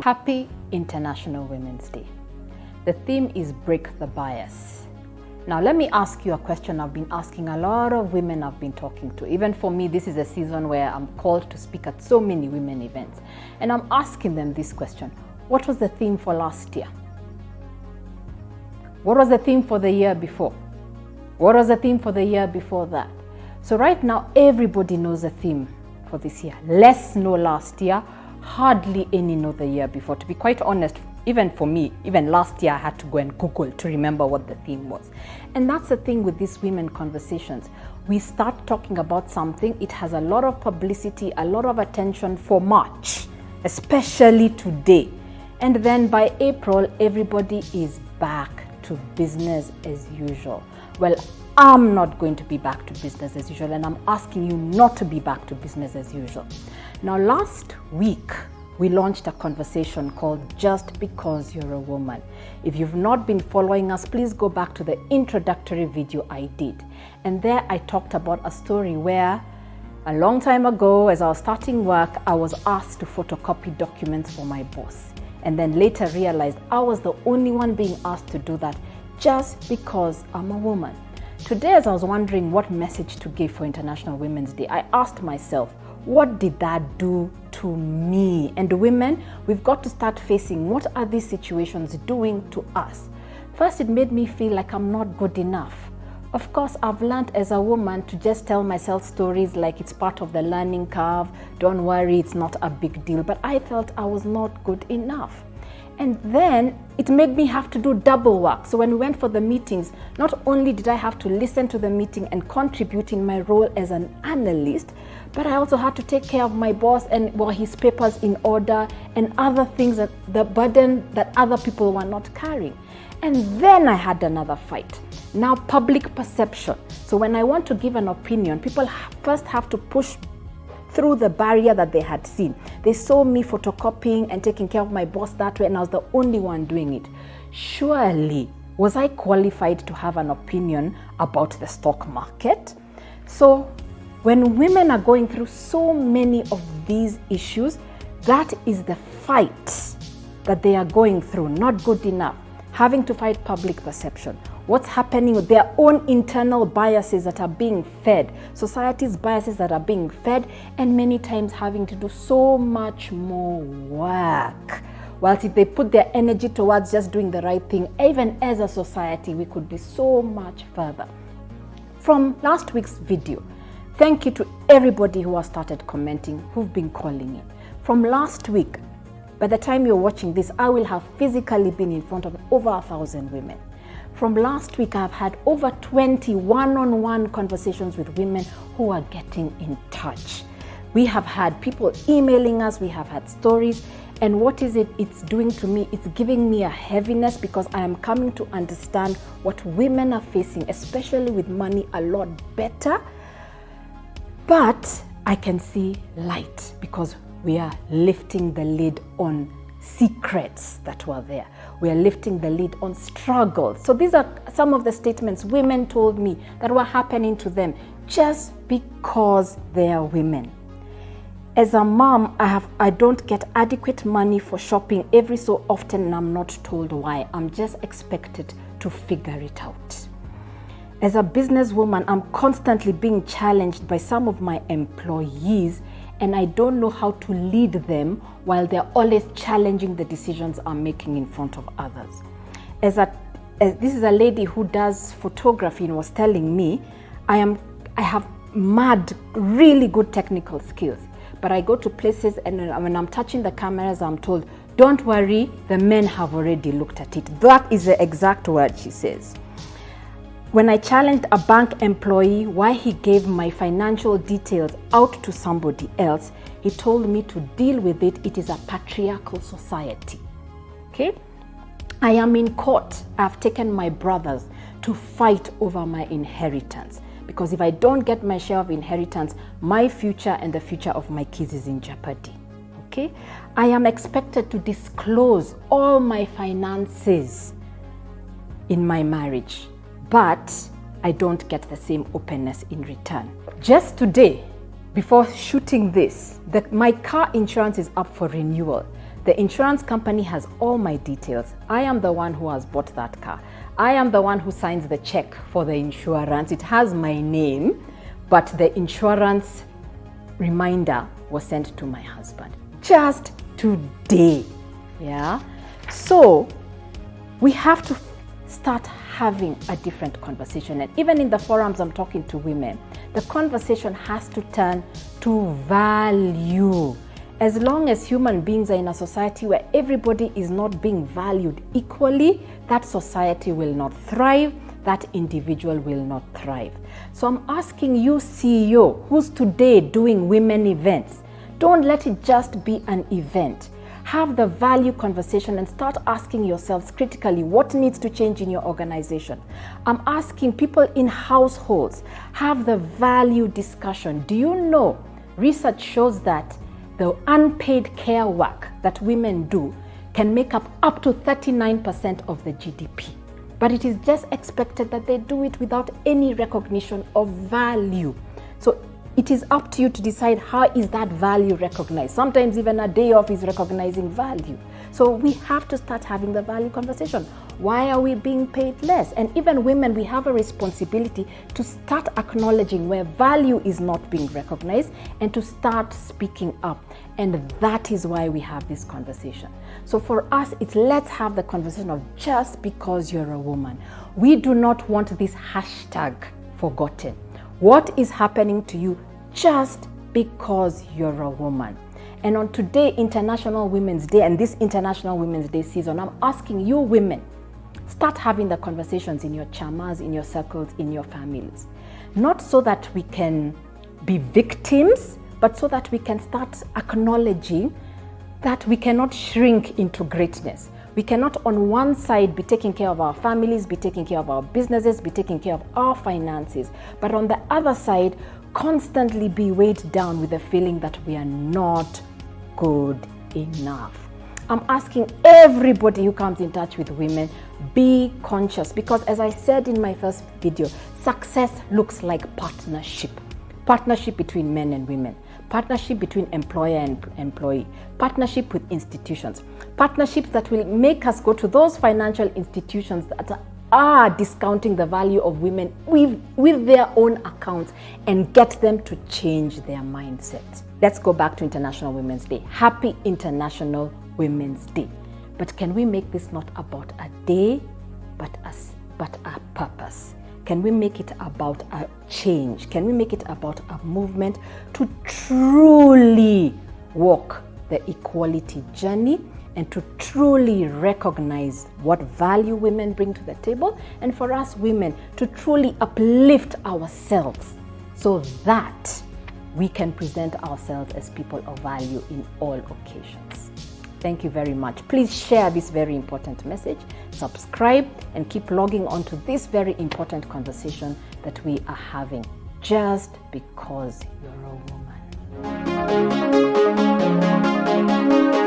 Happy International Women's Day. The theme is Break the Bias. Now let me ask you a question I've been asking a lot of women I've been talking to. Even for me, this is a season where I'm called to speak at so many women events. And I'm asking them this question. What was the theme for last year? What was the theme for the year before? What was the theme for the year before that? So right now, everybody knows the theme for this year. Less know last year, hardly any know the year before. To be quite honest, even for me, even last year I had to go and Google to remember what the theme was. And that's the thing with these women conversations. We start talking about something, it has a lot of publicity, a lot of attention for March, especially today. And then by April, everybody is back to business as usual. Well, I'm not going to be back to business as usual, and I'm asking you not to be back to business as usual. Now, last week, we launched a conversation called Just Because You're a Woman. If you've not been following us, please go back to the introductory video I did. And there I talked about a story where a long time ago, as I was starting work, I was asked to photocopy documents for my boss. And then later realized I was the only one being asked to do that just because I'm a woman. Today, as I was wondering what message to give for International Women's Day, I asked myself, what did that do to me? And women, we've got to start facing what are these situations doing to us. First, it made me feel like I'm not good enough. Of course, I've learned as a woman to just tell myself stories like it's part of the learning curve. Don't worry, it's not a big deal. But I felt I was not good enough. And then it made me have to do double work. So when we went for the meetings, not only did I have to listen to the meeting and contribute in my role as an analyst, but I also had to take care of my boss and his papers in order and other things, that the burden that other people were not carrying. And then I had another fight. Now, public perception. So when I want to give an opinion, people first have to push through the barrier that they had seen. They saw me photocopying and taking care of my boss that way, and I was the only one doing it. Surely, was I qualified to have an opinion about the stock market? So, when women are going through so many of these issues, that is the fight that they are going through, not good enough. Having to fight public perception. What's happening with their own internal biases that are being fed, society's biases that are being fed, and many times having to do so much more work. Whilst if they put their energy towards just doing the right thing, even as a society, we could be so much further. From last week's video, thank you to everybody who has started commenting, who've been calling in. From last week, by the time you're watching this, I will have physically been in front of over 1,000 women. From last week, I've had over 20 one-on-one conversations with women who are getting in touch. We have had people emailing us, we have had stories, and what is it's doing to me? It's giving me a heaviness because I am coming to understand what women are facing, especially with money, a lot better. But I can see light because we are lifting the lid on secrets that were there. We are lifting the lid on struggles. So these are some of the statements women told me that were happening to them just because they are women. As a mom, I don't get adequate money for shopping every so often, and I'm not told why. I'm just expected to figure it out. As a businesswoman, I'm constantly being challenged by some of my employees, and I don't know how to lead them while they're always challenging the decisions I'm making in front of others. As this is a lady who does photography and was telling me, I have mad, really good technical skills, but I go to places and when I'm touching the cameras, I'm told, don't worry, the men have already looked at it. That is the exact word she says. When I challenged a bank employee why he gave my financial details out to somebody else, he told me to deal with it. It is a patriarchal society. Okay? I am in court. I've taken my brothers to fight over my inheritance. Because if I don't get my share of inheritance, my future and the future of my kids is in jeopardy. Okay? I am expected to disclose all my finances in my marriage. But I don't get the same openness in return. Just today, before shooting this, my car insurance is up for renewal. The insurance company has all my details. I am the one who has bought that car. I am the one who signs the check for the insurance. It has my name, but the insurance reminder was sent to my husband just today. Yeah. So we have to start having a different conversation. And even in the forums I'm talking to women, the conversation has to turn to value. As long as human beings are in a society where everybody is not being valued equally, that society will not thrive, that individual will not thrive. So I'm asking you, CEO, who's today doing women events, don't let it just be an event. Have the value conversation and start asking yourselves critically what needs to change in your organization. I'm asking people in households, have the value discussion. Do you know, research shows that the unpaid care work that women do can make up to 39% of the GDP. But it is just expected that they do it without any recognition of value. So it is up to you to decide how is that value recognized. Sometimes even a day off is recognizing value. So we have to start having the value conversation. Why are we being paid less? And even women, we have a responsibility to start acknowledging where value is not being recognized and to start speaking up. And that is why we have this conversation. So for us, it's let's have the conversation of just because you're a woman. We do not want this hashtag forgotten. What is happening to you just because you're a woman? And on today, International Women's Day, and this International Women's Day season, I'm asking you women, start having the conversations in your chamas, in your circles, in your families. Not so that we can be victims, but so that we can start acknowledging that we cannot shrink into greatness. We cannot on one side be taking care of our families, be taking care of our businesses, be taking care of our finances, but on the other side, constantly be weighed down with the feeling that we are not good enough. I'm asking everybody who comes in touch with women, be conscious, because as I said in my first video, success looks like partnership. Partnership between men and women, partnership between employer and employee, partnership with institutions, partnerships that will make us go to those financial institutions that are discounting the value of women with their own accounts and get them to change their mindset. Let's go back to International Women's Day. Happy International Women's Day. But can we make this not about a day, but a purpose? Can we make it about a change? Can we make it about a movement to truly walk the equality journey and to truly recognize what value women bring to the table, and for us women to truly uplift ourselves so that we can present ourselves as people of value in all occasions. Thank you very much. Please share this very important message, subscribe, and keep logging on to this very important conversation that we are having just because you're a woman.